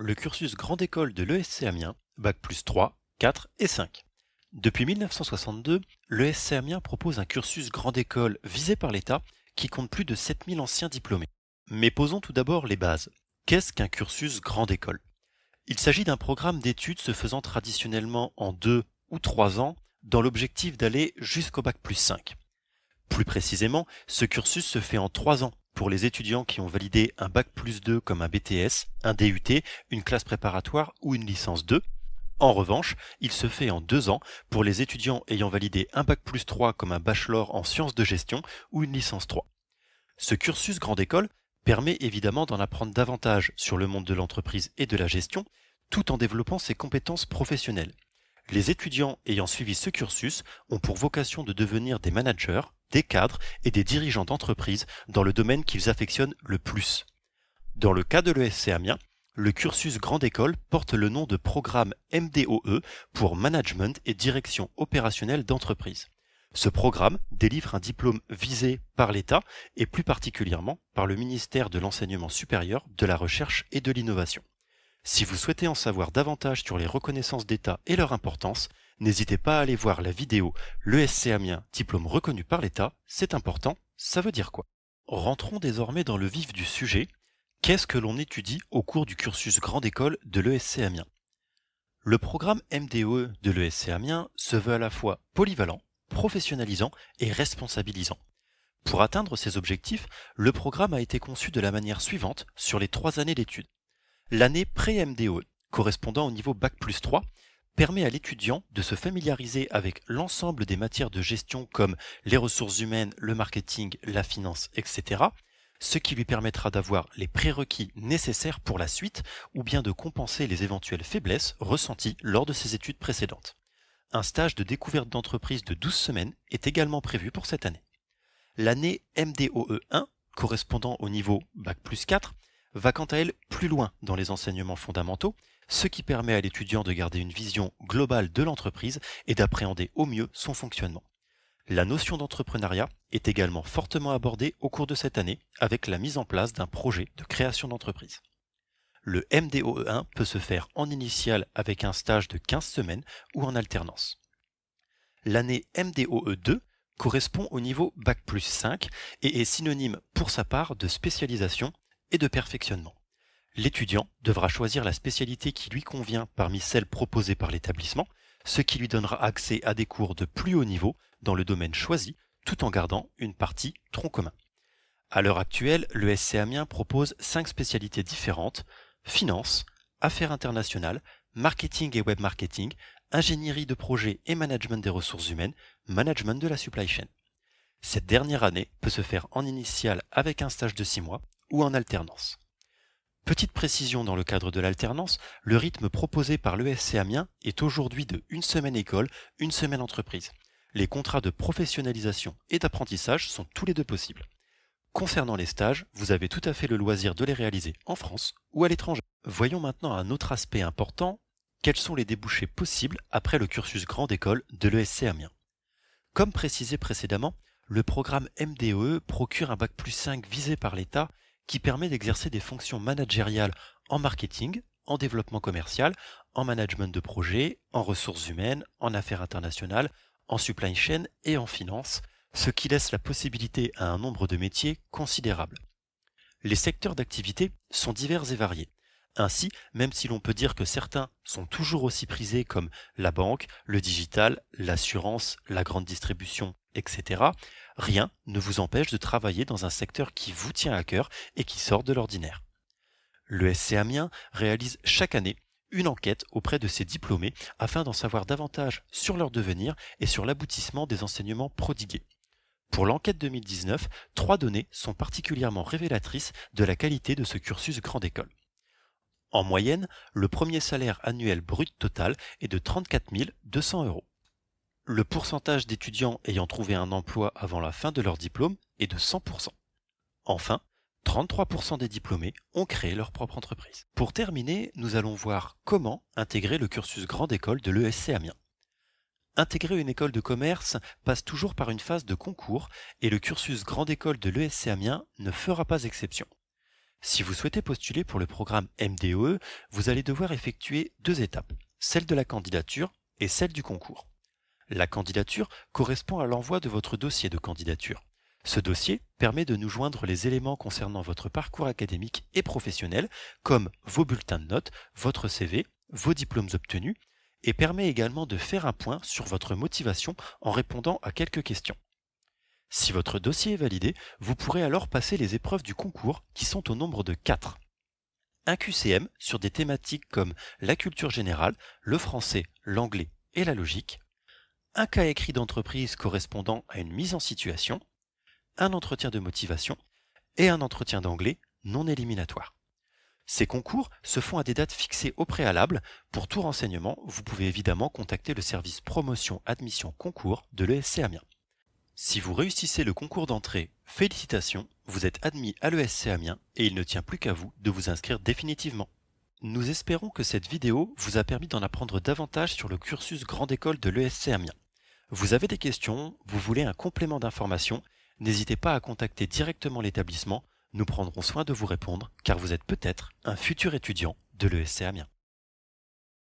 le cursus grande école de l'ESC Amiens, Bac plus 3, 4 et 5. Depuis 1962, l'ESC Amiens propose un cursus grande école visé par l'État qui compte plus de 7000 anciens diplômés. Mais posons tout d'abord les bases. Qu'est-ce qu'un cursus grande école? Il s'agit d'un programme d'études se faisant traditionnellement en 2 ou 3 ans dans l'objectif d'aller jusqu'au Bac plus 5. Plus précisément, ce cursus se fait en 3 ans pour les étudiants qui ont validé un Bac plus 2 comme un BTS, un DUT, une classe préparatoire ou une licence 2. En revanche, il se fait en 2 ans pour les étudiants ayant validé un Bac plus 3 comme un bachelor en sciences de gestion ou une licence 3. Ce cursus grande école permet évidemment d'en apprendre davantage sur le monde de l'entreprise et de la gestion, tout en développant ses compétences professionnelles. Les étudiants ayant suivi ce cursus ont pour vocation de devenir des managers, des cadres et des dirigeants d'entreprise dans le domaine qu'ils affectionnent le plus. Dans le cas de l'ESC Amiens, le cursus grande école porte le nom de programme MDOE pour Management et Direction opérationnelle d'entreprise. Ce programme délivre un diplôme visé par l'État et plus particulièrement par le ministère de l'Enseignement supérieur, de la Recherche et de l'Innovation. Si vous souhaitez en savoir davantage sur les reconnaissances d'État et leur importance, n'hésitez pas à aller voir la vidéo l'ESC Amiens, diplôme reconnu par l'État, c'est important, ça veut dire quoi? Rentrons désormais dans le vif du sujet. Qu'est-ce que l'on étudie au cours du cursus grande école de l'ESC Amiens? Le programme MDE de l'ESC Amiens se veut à la fois polyvalent, professionnalisant et responsabilisant. Pour atteindre ces objectifs, le programme a été conçu de la manière suivante sur les 3 années d'études. L'année pré-MDE, correspondant au niveau Bac plus 3, permet à l'étudiant de se familiariser avec l'ensemble des matières de gestion comme les ressources humaines, le marketing, la finance, etc., ce qui lui permettra d'avoir les prérequis nécessaires pour la suite ou bien de compenser les éventuelles faiblesses ressenties lors de ses études précédentes. Un stage de découverte d'entreprise de 12 semaines est également prévu pour cette année. L'année MDOE 1, correspondant au niveau Bac plus 4, va quant à elle plus loin dans les enseignements fondamentaux, ce qui permet à l'étudiant de garder une vision globale de l'entreprise et d'appréhender au mieux son fonctionnement. La notion d'entrepreneuriat est également fortement abordée au cours de cette année avec la mise en place d'un projet de création d'entreprise. Le MDOE1 peut se faire en initial avec un stage de 15 semaines ou en alternance. L'année MDOE2 correspond au niveau Bac plus 5 et est synonyme pour sa part de spécialisation et de perfectionnement. L'étudiant devra choisir la spécialité qui lui convient parmi celles proposées par l'établissement, ce qui lui donnera accès à des cours de plus haut niveau dans le domaine choisi, tout en gardant une partie tronc commun. À l'heure actuelle, le SC Amiens propose 5 spécialités différentes: finance, affaires internationales, marketing et web marketing, ingénierie de projet et management des ressources humaines, management de la supply chain. Cette dernière année peut se faire en initial avec un stage de 6 mois ou en alternance. Petite précision dans le cadre de l'alternance, le rythme proposé par l'ESC Amiens est aujourd'hui de 1 semaine école, 1 semaine entreprise. Les contrats de professionnalisation et d'apprentissage sont tous les deux possibles. Concernant les stages, vous avez tout à fait le loisir de les réaliser en France ou à l'étranger. Voyons maintenant un autre aspect important. Quels sont les débouchés possibles après le cursus grande école de l'ESC Amiens? Comme précisé précédemment, le programme MDE procure un Bac plus 5 visé par l'État qui permet d'exercer des fonctions managériales en marketing, en développement commercial, en management de projet, en ressources humaines, en affaires internationales, en supply chain et en finance, ce qui laisse la possibilité à un nombre de métiers considérable. Les secteurs d'activité sont divers et variés. Ainsi, même si l'on peut dire que certains sont toujours aussi prisés comme la banque, le digital, l'assurance, la grande distribution, etc., rien ne vous empêche de travailler dans un secteur qui vous tient à cœur et qui sort de l'ordinaire. Le SC Amiens réalise chaque année une enquête auprès de ses diplômés afin d'en savoir davantage sur leur devenir et sur l'aboutissement des enseignements prodigués. Pour l'enquête 2019, 3 données sont particulièrement révélatrices de la qualité de ce cursus grande école. En moyenne, le premier salaire annuel brut total est de 34 200 euros. Le pourcentage d'étudiants ayant trouvé un emploi avant la fin de leur diplôme est de 100%. Enfin, 33% des diplômés ont créé leur propre entreprise. Pour terminer, nous allons voir comment intégrer le cursus grande école de l'ESC Amiens. Intégrer une école de commerce passe toujours par une phase de concours et le cursus grande école de l'ESC Amiens ne fera pas exception. Si vous souhaitez postuler pour le programme MDOE, vous allez devoir effectuer 2 étapes, celle de la candidature et celle du concours. La candidature correspond à l'envoi de votre dossier de candidature. Ce dossier permet de nous joindre les éléments concernant votre parcours académique et professionnel, comme vos bulletins de notes, votre CV, vos diplômes obtenus, et permet également de faire un point sur votre motivation en répondant à quelques questions. Si votre dossier est validé, vous pourrez alors passer les épreuves du concours qui sont au nombre de 4. Un QCM sur des thématiques comme la culture générale, le français, l'anglais et la logique, un cas écrit d'entreprise correspondant à une mise en situation, un entretien de motivation et un entretien d'anglais non éliminatoire. Ces concours se font à des dates fixées au préalable. Pour tout renseignement, vous pouvez évidemment contacter le service promotion admission concours de l'ESC Amiens. Si vous réussissez le concours d'entrée, félicitations, vous êtes admis à l'ESC Amiens et il ne tient plus qu'à vous de vous inscrire définitivement. Nous espérons que cette vidéo vous a permis d'en apprendre davantage sur le cursus grande école de l'ESC Amiens. Vous avez des questions, vous voulez un complément d'information, n'hésitez pas à contacter directement l'établissement, nous prendrons soin de vous répondre car vous êtes peut-être un futur étudiant de l'ESC Amiens.